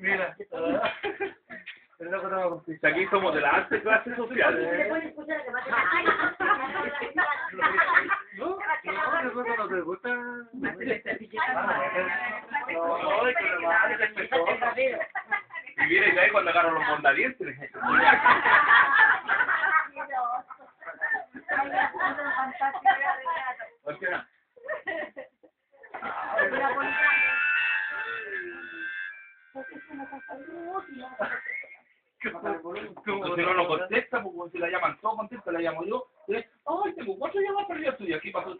Mira. Si aquí somos de las altas clases sociales. No, no te gusta. Y viene ahí cuando agarran los mondadientes. Como si no lo contesta, pues si la llaman todos contesta, la llamo yo. Ay, tengo 4 llamadas perdidas tuyas, aquí pasó.